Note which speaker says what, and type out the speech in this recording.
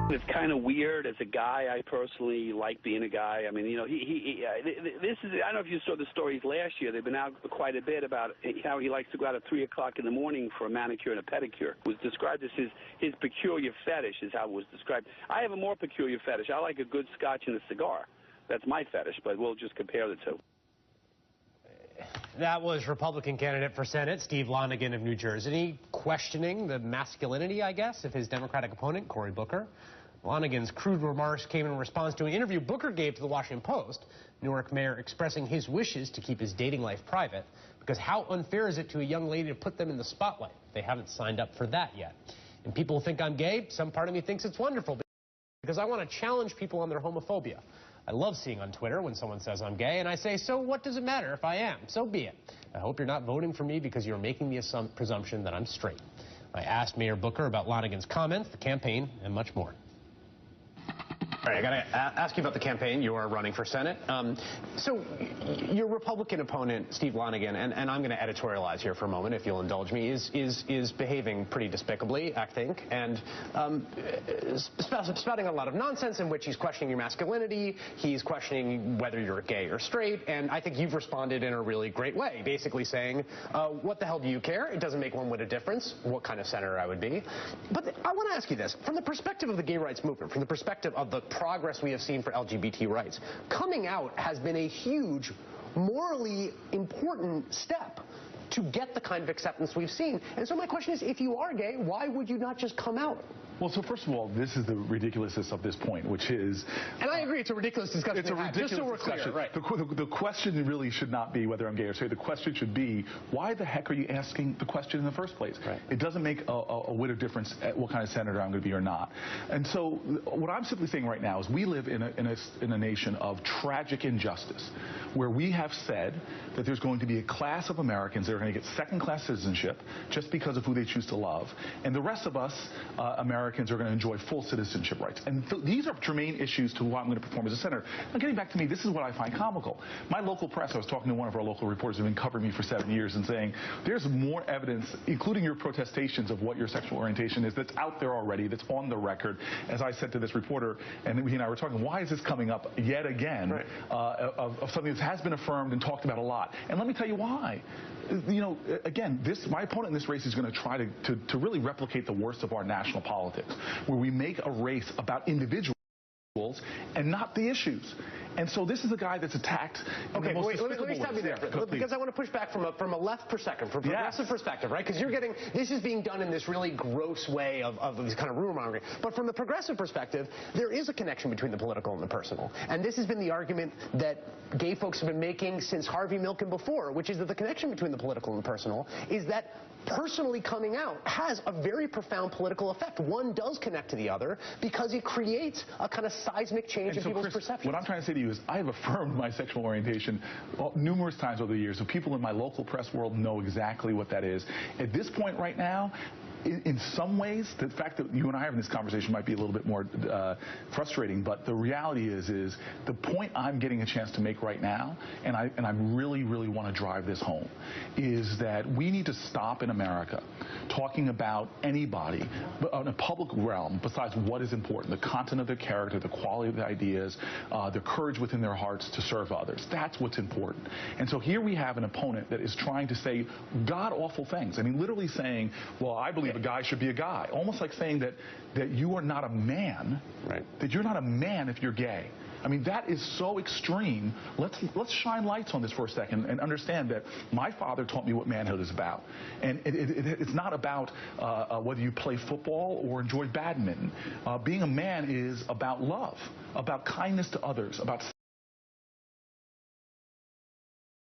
Speaker 1: It's kind of weird. As a guy, I personally like being a guy. I mean, you know, this is, I don't know if you saw the stories last year. They've been out quite a bit about how he likes to go out at 3 o'clock in the morning for a manicure and a pedicure. It was described as his peculiar fetish is how it was described. I have a more peculiar fetish. I like a good scotch and a cigar. That's my fetish, but we'll just compare the two.
Speaker 2: That was Republican candidate for Senate, Steve Lonegan of New Jersey, questioning the masculinity, I guess, of his Democratic opponent, Cory Booker. Lonegan's crude remarks came in response to an interview Booker gave to the Washington Post, Newark mayor expressing his wishes to keep his dating life private, because how unfair is it to a young lady to put them in the spotlight? They haven't signed up for that yet. And people think I'm gay. Some part of me thinks it's wonderful because I want to challenge people on their homophobia. I love seeing on Twitter when someone says I'm gay, and I say, so what does it matter if I am? So be it. I hope you're not voting for me because you're making the presumption that I'm straight. I asked Mayor Booker about Lonegan's comments, the campaign, and much more. All right, I got to ask you about the campaign. You are running for Senate. So your Republican opponent, Steve Lonegan, and I'm going to editorialize here for a moment, if you'll indulge me, is behaving pretty despicably, I think, and spouting a lot of nonsense in which he's questioning your masculinity, he's questioning whether you're gay or straight, and I think you've responded in a really great way, basically saying, what the hell do you care? It doesn't make one whit of difference what kind of senator I would be. But I want to ask you this. From the perspective of the gay rights movement, from the perspective of the progress we have seen for LGBT rights, coming out has been a huge, morally important step to get the kind of acceptance we've seen. And so my question is, if you are gay, why would you not just come out?
Speaker 3: Well, so first of all, this is the ridiculousness of this point, which is...
Speaker 2: And I agree, it's a ridiculous discussion.
Speaker 3: It's a ridiculous
Speaker 2: just so we're
Speaker 3: discussion.
Speaker 2: Clear, right.
Speaker 3: The question really should not be whether I'm gay or straight. The question should be, why the heck are you asking the question in the first place? Right. It doesn't make a whit of difference at what kind of senator I'm going to be or not. And so what I'm simply saying right now is we live in a nation of tragic injustice, where we have said that there's going to be a class of Americans that are going to get second-class citizenship just because of who they choose to love, and the rest of us, Americans, are going to enjoy full citizenship rights. And these are germane issues to why I'm going to perform as a senator. Now, getting back to me, this is what I find comical. My local press, I was talking to one of our local reporters who's been covering me for 7 years and saying, there's more evidence, including your protestations of what your sexual orientation is, that's out there already, that's on the record. As I said to this reporter, and he and I were talking, why is this coming up yet again, right, of something that has been affirmed and talked about a lot? And let me tell you why. You know, again, my opponent in this race is going to try to really replicate the worst of our national politics, where we make a race about individuals and not the issues. And so this is a guy that's attacked.
Speaker 2: Okay, wait, let me stop you there, because I want to push back from a left perspective, from a progressive perspective, right? Because this is being done in this really gross way of this kind of rumor mongering. But from the progressive perspective, there is a connection between the political and the personal. And this has been the argument that gay folks have been making since Harvey Milk and before, which is that the connection between the political and the personal is that personally coming out has a very profound political effect. One does connect to the other because it creates a kind of seismic change in people's perceptions.
Speaker 3: What I'm trying to say to you is I have affirmed my sexual orientation numerous times over the years, so people in my local press world know exactly what that is. At this point right now, in some ways, the fact that you and I are having this conversation might be a little bit more frustrating, but the reality is the point I'm getting a chance to make right now, and I really, really want to drive this home, is that we need to stop in America talking about anybody in a public realm besides what is important, the content of their character, the quality of their ideas, the courage within their hearts to serve others. That's what's important. And so here we have an opponent that is trying to say god-awful things. I mean, literally saying, well, I believe a guy should be a guy. Almost like saying that you are not a man, right, that you're not a man if you're gay. I mean, that is so extreme. Let's shine lights on this for a second and understand that my father taught me what manhood is about. And it's not about whether you play football or enjoy badminton. Being a man is about love, about kindness to others, about